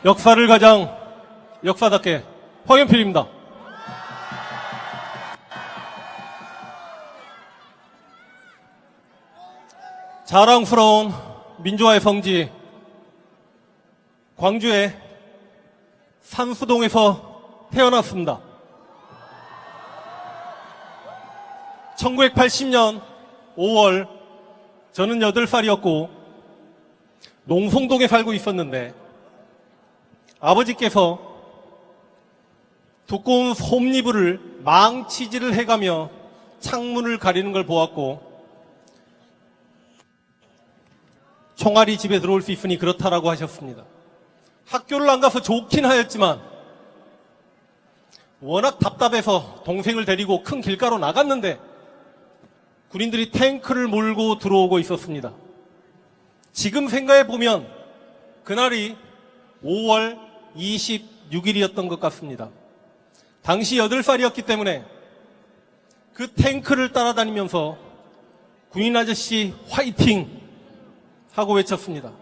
역사를 가장 역사답게 황현필입니다. 자랑스러운 민주화의 성지 광주의 산수동에서 태어났습니다. 1980년 5월 저는 8살이었고 농송동에 살고 있었는데 아버지께서 두꺼운 솜니부를 망치질을 해가며 창문을 가리는 걸 보았고 총알이 집에 들어올 수 있으니 그렇다라고 하셨습니다. 학교를 안 가서 좋긴 하였지만 워낙 답답해서 동생을 데리고 큰 길가로 나갔는데 군인들이 탱크를 몰고 들어오고 있었습니다. 지금 생각해 보면 그날이 5월 26일이었던 것 같습니다. 당시 8살이었기 때문에 그 탱크를 따라다니면서 군인 아저씨 화이팅 하고 외쳤습니다.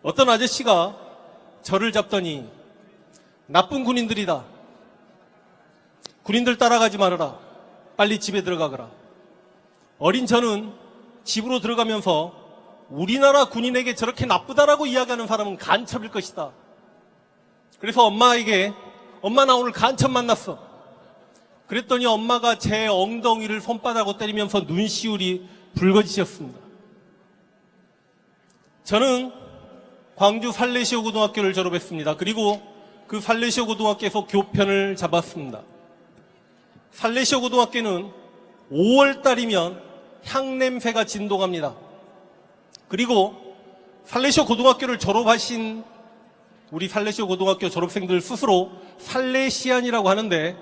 어떤 아저씨가 저를 잡더니 나쁜 군인들이다. 군인들 따라가지 말아라. 빨리 집에 들어가거라. 어린 저는 집으로 들어가면서 우리나라 군인에게 저렇게 나쁘다라고 이야기하는 사람은 간첩일 것이다. 그래서 엄마에게 엄마 나 오늘 간첩 만났어. 그랬더니 엄마가 제 엉덩이를 손바닥으로 때리면서 눈시울이 붉어지셨습니다. 저는 광주 살레시오 고등학교를 졸업했습니다. 그리고 그 살레시오 고등학교에서 교편을 잡았습니다. 살레시오 고등학교는 5월달이면 향냄새가 진동합니다. 그리고 살레시오 고등학교를 졸업하신 우리 살레시오 고등학교 졸업생들 스스로 살레시안이라고 하는데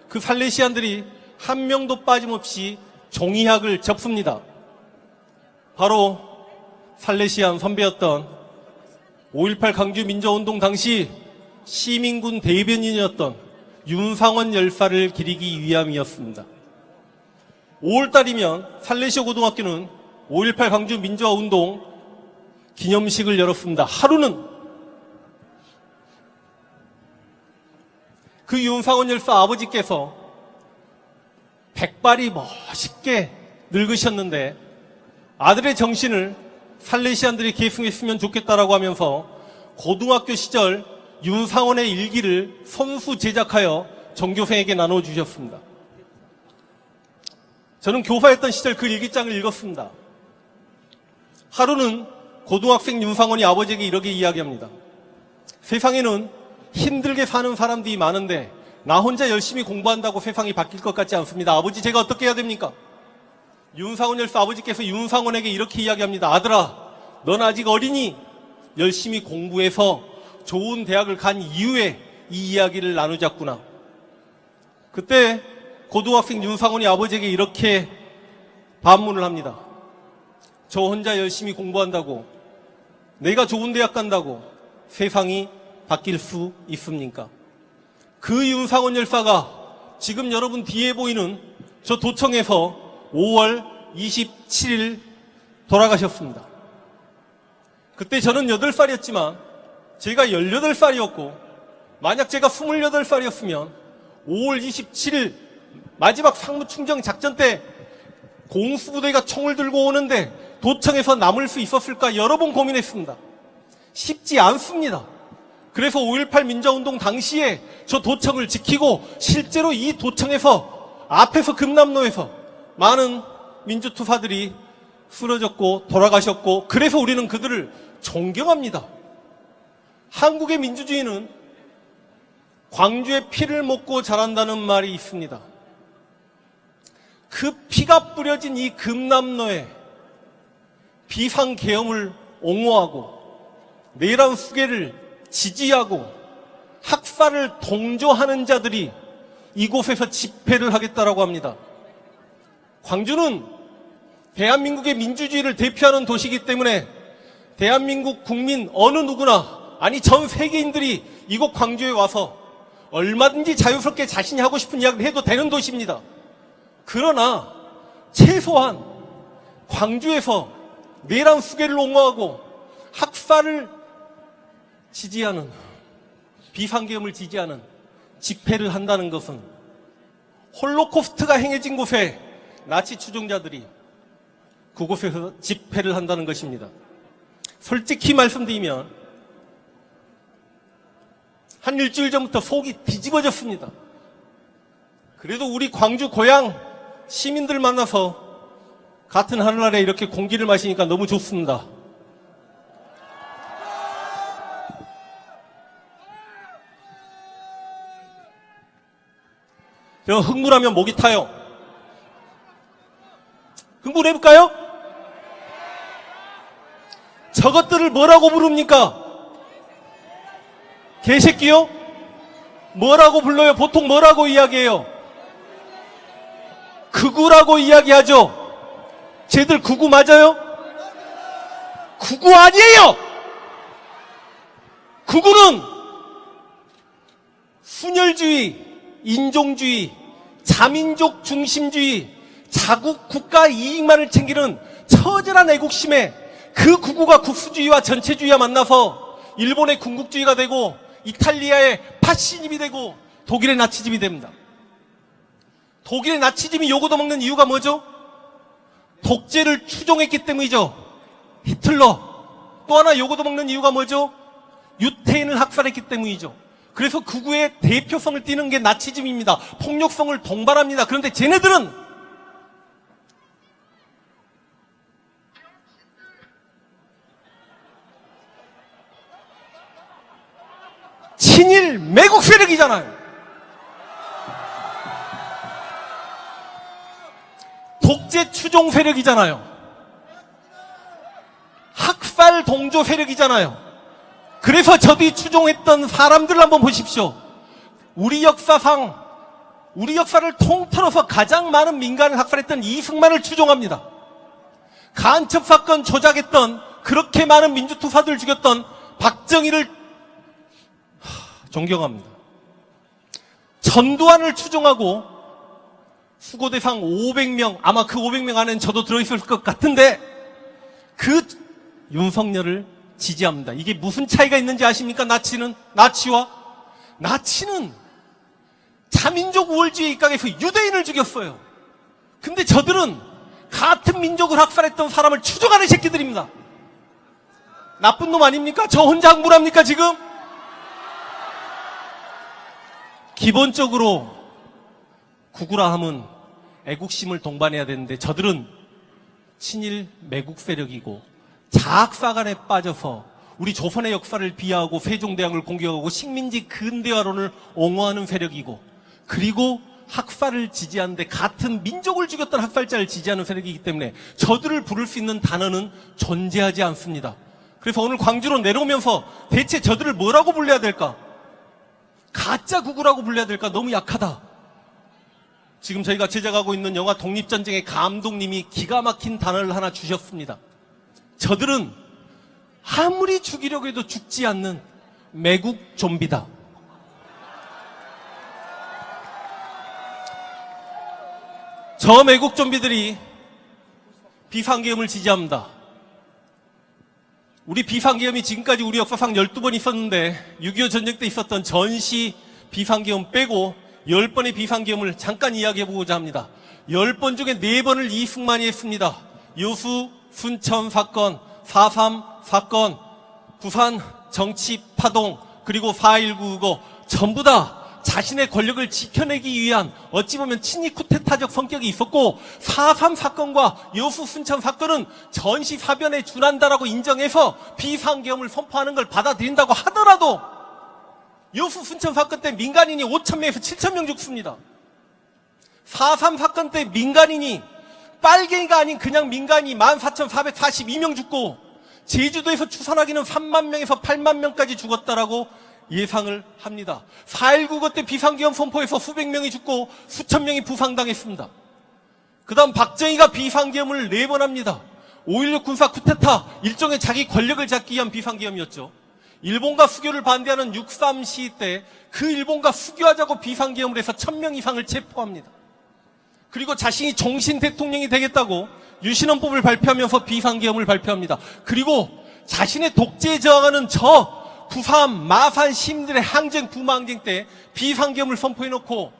그 살레시안들이 한 명도 빠짐없이 종이학을 접습니다. 바로 살레시안 선배였던 5.18 강주 민주화운동 당시 시민군 대변인이었던 윤상원 열사를 기리기 위함이었습니다. 5월달이면 살레시오 고등학교는 5.18 강주 민주화운동 기념식을 열었습니다. 하루는 그 윤상원 열사 아버지께서 백발이 멋있게 늙으셨는데 아들의 정신을 살레시안들이 계승했으면 좋겠다라고 하면서 고등학교 시절 윤상원의 일기를 손수 제작하여 전교생에게 나눠주셨습니다. 저는 교사였던 시절 그 일기장을 읽었습니다. 하루는 고등학생 윤상원이 아버지에게 이렇게 이야기합니다. 세상에는 힘들게 사는 사람들이 많은데 나 혼자 열심히 공부한다고 세상이 바뀔 것 같지 않습니다. 아버지 제가 어떻게 해야 됩니까? 윤상원 열사 아버지께서 윤상원에게 이렇게 이야기합니다. 아들아, 넌 아직 어리니 열심히 공부해서 좋은 대학을 간 이후에 이 이야기를 나누자꾸나. 그때 고등학생 윤상원이 아버지에게 이렇게 반문을 합니다. 저 혼자 열심히 공부한다고 내가 좋은 대학 간다고 세상이 바뀔 수 있습니까? 그 윤상원 열사가 지금 여러분 뒤에 보이는 저 도청에서 5월 27일 돌아가셨습니다. 그때 저는 8살이었지만 제가 18살이었고 만약 제가 28살이었으면 5월 27일 마지막 상무충정 작전 때 공수부대가 총을 들고 오는데 도청에서 남을 수 있었을까 여러 번 고민했습니다. 쉽지 않습니다. 그래서 5.18 민주화운동 당시에 저 도청을 지키고 실제로 이 도청에서 앞에서 금남로에서 많은 민주투사들이 쓰러졌고 돌아가셨고 그래서 우리는 그들을 존경합니다. 한국의 민주주의는 광주의 피를 먹고 자란다는 말이 있습니다. 그 피가 뿌려진 이 금남로에 비상계엄을 옹호하고 내란 수괴를 지지하고 학살을 동조하는 자들이 이곳에서 집회를 하겠다라고 합니다. 광주는 대한민국의 민주주의를 대표하는 도시이기 때문에 대한민국 국민 어느 누구나 아니 전 세계인들이 이곳 광주에 와서 얼마든지 자유스럽게 자신이 하고 싶은 이야기를 해도 되는 도시입니다. 그러나 최소한 광주에서 내란 수괴를 옹호하고 학살을 지지하는, 비상계엄을 지지하는 집회를 한다는 것은 홀로코스트가 행해진 곳에 나치 추종자들이 그곳에서 집회를 한다는 것입니다. 솔직히 말씀드리면 한 일주일 전부터 속이 뒤집어졌습니다. 그래도 우리 광주 고향 시민들 만나서 같은 하늘 아래 이렇게 공기를 마시니까 너무 좋습니다. 저 흥분하면 목이 타요. 흥분해볼까요? 저것들을 뭐라고 부릅니까? 개새끼요? 뭐라고 불러요? 보통 뭐라고 이야기해요? 극우라고 이야기하죠? 쟤들 극우 맞아요? 극우 아니에요! 극우는 순혈주의, 인종주의, 자민족 중심주의, 자국 국가 이익만을 챙기는 처절한 애국심에 그 극우가 국수주의와 전체주의와 만나서 일본의 군국주의가 되고 이탈리아의 파시즘이 되고 독일의 나치즘이 됩니다. 독일의 나치즘이 요거도 먹는 이유가 뭐죠? 독재를 추종했기 때문이죠. 히틀러. 또 하나 요거도 먹는 이유가 뭐죠? 유태인을 학살했기 때문이죠. 그래서 극우의 대표성을 띠는 게 나치즘입니다. 폭력성을 동반합니다. 그런데 쟤네들은 친일 매국 세력이잖아요. 독재 추종 세력이잖아요. 학살 동조 세력이잖아요. 그래서 저들이 추종했던 사람들을 한번 보십시오. 우리 역사상, 우리 역사를 통틀어서 가장 많은 민간을 학살했던 이승만을 추종합니다. 간첩사건 조작했던, 그렇게 많은 민주투사들 죽였던 박정희를 존경합니다. 전두환을 추종하고 수고대상 500명, 아마 그 500명 안에는 저도 들어있을 것 같은데 그 윤석열을 지지합니다. 이게 무슨 차이가 있는지 아십니까? 나치와? 나치는 자민족 우월주의 입각에서 유대인을 죽였어요. 근데 저들은 같은 민족을 학살했던 사람을 추종하는 새끼들입니다. 나쁜 놈 아닙니까? 저 혼자 흥분합니까 지금? 기본적으로 극우라 함은 애국심을 동반해야 되는데 저들은 친일 매국 세력이고 자학사관에 빠져서 우리 조선의 역사를 비하하고 세종대왕을 공격하고 식민지 근대화론을 옹호하는 세력이고, 그리고 학살을 지지하는데 같은 민족을 죽였던 학살자를 지지하는 세력이기 때문에 저들을 부를 수 있는 단어는 존재하지 않습니다. 그래서 오늘 광주로 내려오면서 대체 저들을 뭐라고 불러야 될까? 가짜 극우라고 불러야 될까? 너무 약하다. 지금 저희가 제작하고 있는 영화 독립전쟁의 감독님이 기가 막힌 단어를 하나 주셨습니다. 저들은 아무리 죽이려고 해도 죽지 않는 매국 좀비다. 저 매국 좀비들이 비상계엄을 지지합니다. 우리 비상계엄이 지금까지 우리 역사상 12번 있었는데 6.25 전쟁 때 있었던 전시 비상계엄 빼고 10번의 비상계엄을 잠깐 이야기해보고자 합니다. 10번 중에 4번을 이승만이 했습니다. 여수 순천 사건, 4.3 사건, 부산 정치 파동, 그리고 4.19 전부 다 자신의 권력을 지켜내기 위한 어찌 보면 친위 쿠데타적 성격이 있었고, 4.3 사건과 여수 순천 사건은 전시 사변에 준한다라고 인정해서 비상계엄을 선포하는 걸 받아들인다고 하더라도 여수 순천 사건 때 민간인이 5,000명에서 7,000명 죽습니다. 4.3 사건 때 민간인이 빨갱이가 아닌 그냥 민간이 14,442명 죽고, 제주도에서 추산하기는 3만 명에서 8만 명까지 죽었다라고 예상을 합니다. 4.19 때 비상계엄 선포해서 수백 명이 죽고 수천 명이 부상당했습니다. 그 다음 박정희가 비상계엄을 4번 합니다. 5.16 군사 쿠데타, 일종의 자기 권력을 잡기 위한 비상계엄이었죠. 일본과 수교를 반대하는 6.3 시위 때 그 일본과 수교하자고 비상계엄을 해서 1,000명 이상을 체포합니다. 그리고 자신이 종신 대통령이 되겠다고 유신헌법을 발표하면서 비상계엄을 발표합니다. 그리고 자신의 독재에 저항하는 저 부산, 마산 시민들의 항쟁, 부마항쟁 때 비상계엄을 선포해놓고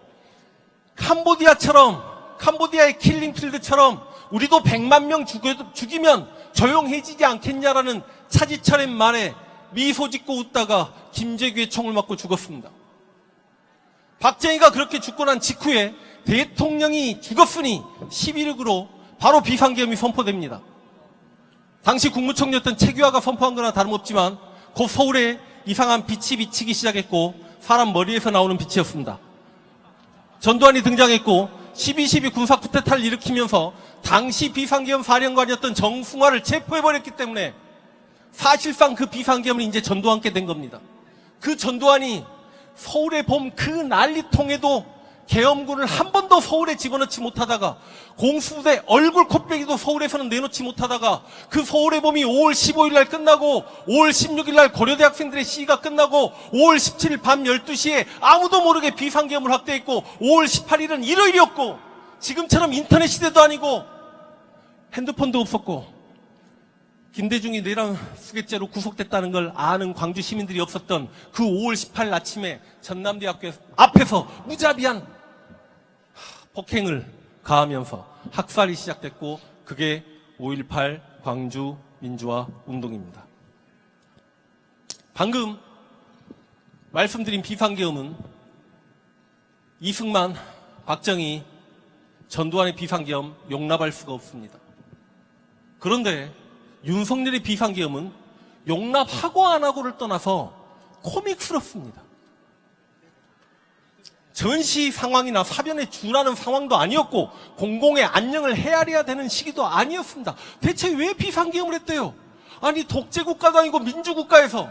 캄보디아의 킬링필드처럼 우리도 100만 명 죽이면 조용해지지 않겠냐라는 차지철의 말에 미소 짓고 웃다가 김재규의 총을 맞고 죽었습니다. 박정희가 그렇게 죽고 난 직후에 대통령이 죽었으니 11.6으로 바로 비상계엄이 선포됩니다. 당시 국무총리였던 최규하가 선포한 거나 다름없지만 곧 서울에 이상한 빛이 비치기 시작했고 사람 머리에서 나오는 빛이었습니다. 전두환이 등장했고 12.12 군사 쿠데타를 일으키면서 당시 비상계엄 사령관이었던 정승화를 체포해버렸기 때문에 사실상 그 비상계엄은 이제 전두환께 된 겁니다. 그 전두환이 서울의 봄 그 난리통에도 계엄군을 한 번도 서울에 집어넣지 못하다가 공수부대 얼굴 콧배기도 서울에서는 내놓지 못하다가 그 서울의 봄이 5월 15일 날 끝나고 5월 16일 날 고려대 학생들의 시위가 끝나고 5월 17일 밤 12시에 아무도 모르게 비상계엄을 확대했고 5월 18일은 일요일이었고 지금처럼 인터넷 시대도 아니고 핸드폰도 없었고 김대중이 내란 수괴죄로 구속됐다는 걸 아는 광주 시민들이 없었던 그 5월 18일 아침에 전남대학교 앞에서 무자비한 폭행을 가하면서 학살이 시작됐고 그게 5.18 광주 민주화 운동입니다. 방금 말씀드린 비상계엄은 이승만, 박정희, 전두환의 비상계엄 용납할 수가 없습니다. 그런데 윤석열의 비상계엄은 용납하고 안 하고를 떠나서 코믹스럽습니다. 전시 상황이나 사변에 준하는 상황도 아니었고 공공의 안녕을 헤아려야 되는 시기도 아니었습니다. 대체 왜 비상계엄을 했대요? 아니 독재국가도 아니고 민주국가에서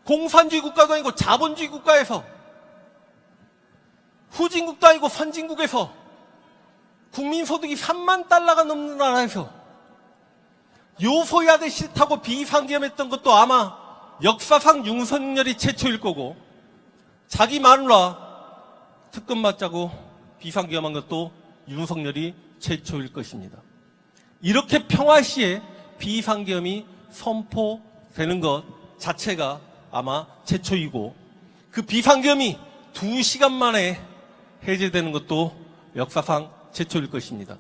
공산주의 국가도 아니고 자본주의 국가에서 후진국도 아니고 선진국에서 국민소득이 3만 달러가 넘는 나라에서 요소야대 싫다고 비상계엄했던 것도 아마 역사상 윤석열이 최초일 거고 자기 마누라 특검 맞자고 비상계엄한 것도 윤석열이 최초일 것입니다. 이렇게 평화시에 비상계엄이 선포되는 것 자체가 아마 최초이고 그 비상계엄이 2시간 만에 해제되는 것도 역사상 최초일 것입니다.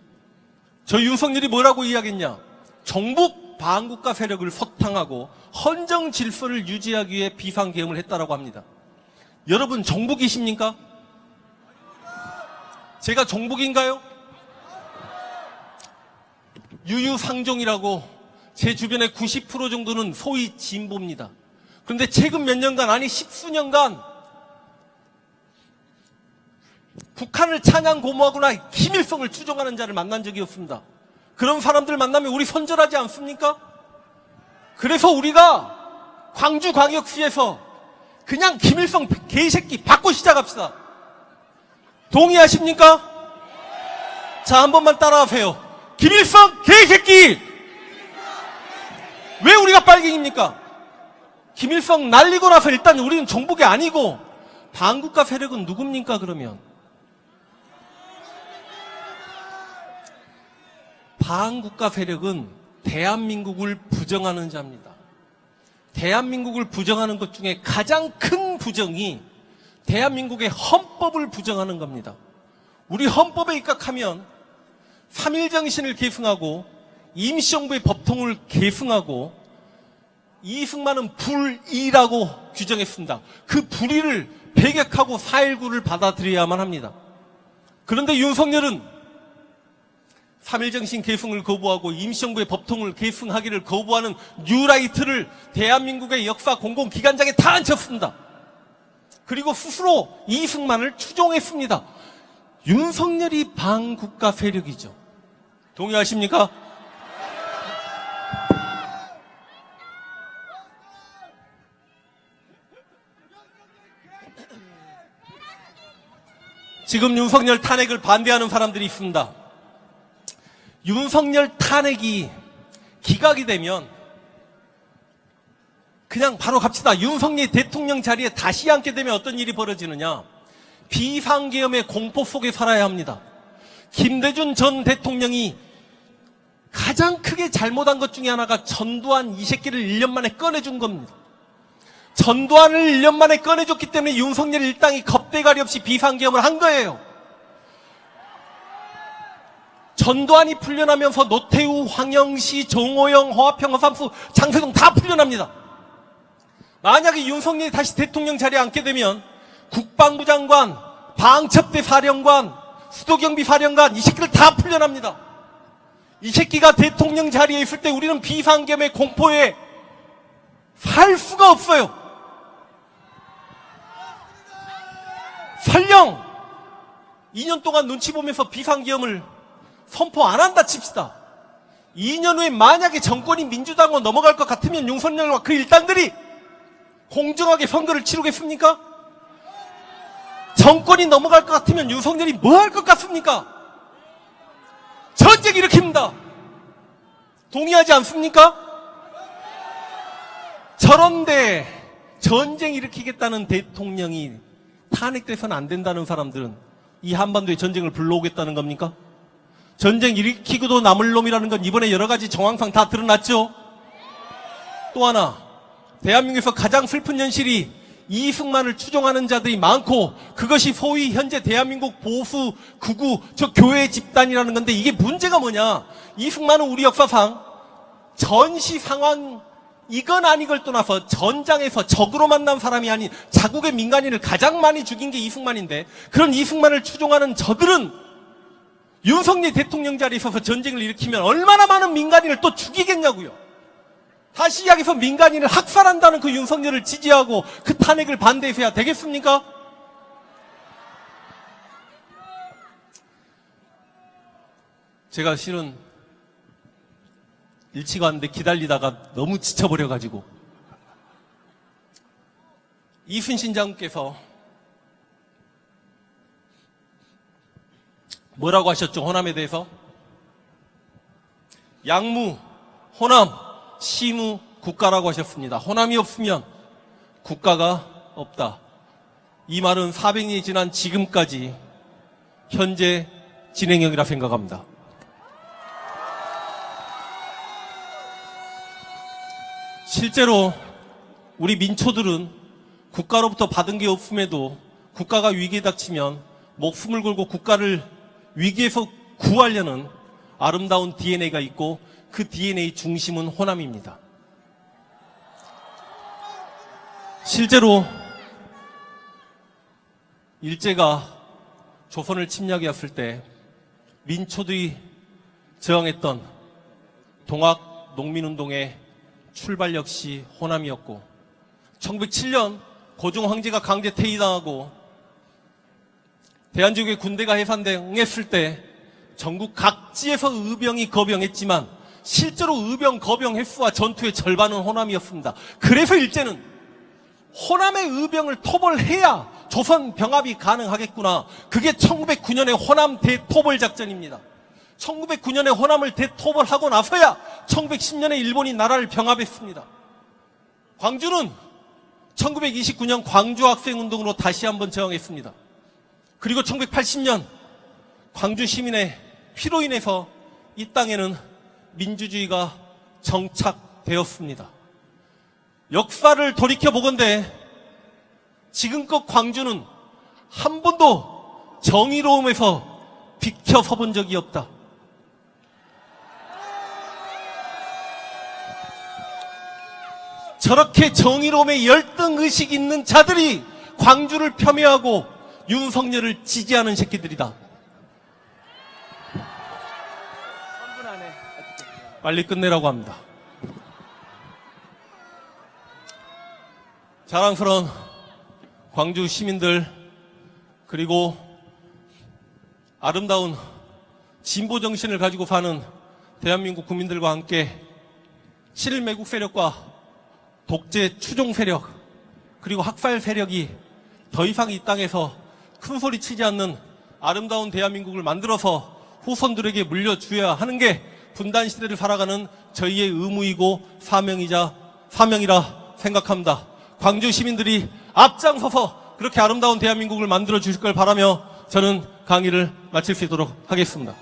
저 윤석열이 뭐라고 이야기했냐? 정북 반국가 세력을 소탕하고 헌정 질서를 유지하기 위해 비상계엄을 했다라고 합니다. 여러분 정북이십니까? 제가 정북인가요? 유유상종이라고 제 주변의 90% 정도는 소위 진보입니다. 그런데 최근 몇 년간 아니 십수년간 북한을 찬양 고모하거나 김일성을 추종하는 자를 만난 적이 없습니다. 그런 사람들 만나면 우리 손절하지 않습니까? 그래서 우리가 광주광역시에서 그냥 김일성 개새끼 받고 시작합시다. 동의하십니까? 자, 한 번만 따라하세요. 김일성 개새끼! 왜 우리가 빨갱입니까? 김일성 날리고 나서 일단 우리는 정복이 아니고 반국가 세력은 누굽니까 그러면? 반국가 세력은 대한민국을 부정하는 자입니다. 대한민국을 부정하는 것 중에 가장 큰 부정이 대한민국의 헌법을 부정하는 겁니다. 우리 헌법에 입각하면 3.1정신을 계승하고 임시정부의 법통을 계승하고 이승만은 불의라고 규정했습니다. 그 불의를 배격하고 4.19를 받아들여야만 합니다. 그런데 윤석열은 3.1정신 계승을 거부하고 임시정부의 법통을 계승하기를 거부하는 뉴라이트를 대한민국의 역사 공공기관장에 다 앉혔습니다. 그리고 스스로 이승만을 추종했습니다. 윤석열이 반국가 세력이죠. 동의하십니까? 지금 윤석열 탄핵을 반대하는 사람들이 있습니다. 윤석열 탄핵이 기각이 되면 그냥 바로 갑시다. 윤석열 대통령 자리에 다시 앉게 되면 어떤 일이 벌어지느냐? 비상계엄의 공포 속에 살아야 합니다. 김대중 전 대통령이 가장 크게 잘못한 것 중에 하나가 전두환 이 새끼를 1년 만에 꺼내준 겁니다. 전두환을 1년 만에 꺼내줬기 때문에 윤석열 일당이 겁대가리 없이 비상계엄을 한 거예요. 전두환이 풀려나면서 노태우, 황영시, 정호영, 허화평, 허삼수, 장세동 다 풀려납니다. 만약에 윤석열이 다시 대통령 자리에 앉게 되면 국방부 장관, 방첩대 사령관, 수도경비 사령관 이 새끼들 다 풀려납니다. 이 새끼가 대통령 자리에 있을 때 우리는 비상계엄의 공포에 살 수가 없어요. 설령 2년 동안 눈치 보면서 비상계엄을 선포 안 한다 칩시다. 2년 후에 만약에 정권이 민주당으로 넘어갈 것 같으면 윤석열과 그 일당들이 공정하게 선거를 치르겠습니까? 정권이 넘어갈 것 같으면 윤석열이 뭐 할 것 같습니까? 전쟁 일으킵니다. 동의하지 않습니까? 저런데 전쟁 일으키겠다는 대통령이 탄핵돼서는 안 된다는 사람들은 이 한반도에 전쟁을 불러오겠다는 겁니까? 전쟁 일으키고도 남을 놈이라는 건 이번에 여러 가지 정황상 다 드러났죠? 또 하나, 대한민국에서 가장 슬픈 현실이 이승만을 추종하는 자들이 많고 그것이 소위 현재 대한민국 보수, 극우, 저 교회 집단이라는 건데 이게 문제가 뭐냐? 이승만은 우리 역사상 전시 상황 이건 아니걸 떠나서 전장에서 적으로 만난 사람이 아닌 자국의 민간인을 가장 많이 죽인 게 이승만인데 그런 이승만을 추종하는 저들은 윤석열 대통령 자리에 있어서 전쟁을 일으키면 얼마나 많은 민간인을 또 죽이겠냐고요. 다시 이야기해서 민간인을 학살한다는 그 윤석열을 지지하고 그 탄핵을 반대해서야 되겠습니까? 제가 실은 일치가 왔는데 기다리다가 너무 지쳐버려가지고 이순신 장군께서 뭐라고 하셨죠? 호남에 대해서 양무, 호남, 시무, 국가라고 하셨습니다. 호남이 없으면 국가가 없다. 이 말은 400년이 지난 지금까지 현재 진행형이라 생각합니다. 실제로 우리 민초들은 국가로부터 받은 게 없음에도 국가가 위기에 닥치면 목숨을 걸고 국가를 위기에서 구하려는 아름다운 DNA가 있고 그 DNA 중심은 호남입니다. 실제로 일제가 조선을 침략해왔을 때 민초들이 저항했던 동학 농민운동의 출발 역시 호남이었고 1907년 고종 황제가 강제 퇴위당하고 대한민국의 군대가 해산당했을 때 전국 각지에서 의병이 거병했지만 실제로 의병 거병 횟수와 전투의 절반은 호남이었습니다. 그래서 일제는 호남의 의병을 토벌해야 조선 병합이 가능하겠구나. 그게 1909년의 호남 대토벌 작전입니다. 1909년에 호남을 대토벌하고 나서야 1910년에 일본이 나라를 병합했습니다. 광주는 1929년 광주 학생운동으로 다시 한번 저항했습니다. 그리고 1980년 광주 시민의 피로 인해서 이 땅에는 민주주의가 정착되었습니다. 역사를 돌이켜보건대 지금껏 광주는 한 번도 정의로움에서 비켜서 본 적이 없다. 저렇게 정의로움에 열등의식 있는 자들이 광주를 폄훼하고 윤석열을 지지하는 새끼들이다. 빨리 끝내라고 합니다. 자랑스러운 광주 시민들 그리고 아름다운 진보 정신을 가지고 사는 대한민국 국민들과 함께 친일매국 세력과 독재 추종 세력 그리고 학살 세력이 더 이상 이 땅에서 큰 소리 치지 않는 아름다운 대한민국을 만들어서 후손들에게 물려줘야 하는 게 분단 시대를 살아가는 저희의 의무이고 사명이라 생각합니다. 광주 시민들이 앞장서서 그렇게 아름다운 대한민국을 만들어 주실 걸 바라며 저는 강의를 마칠 수 있도록 하겠습니다.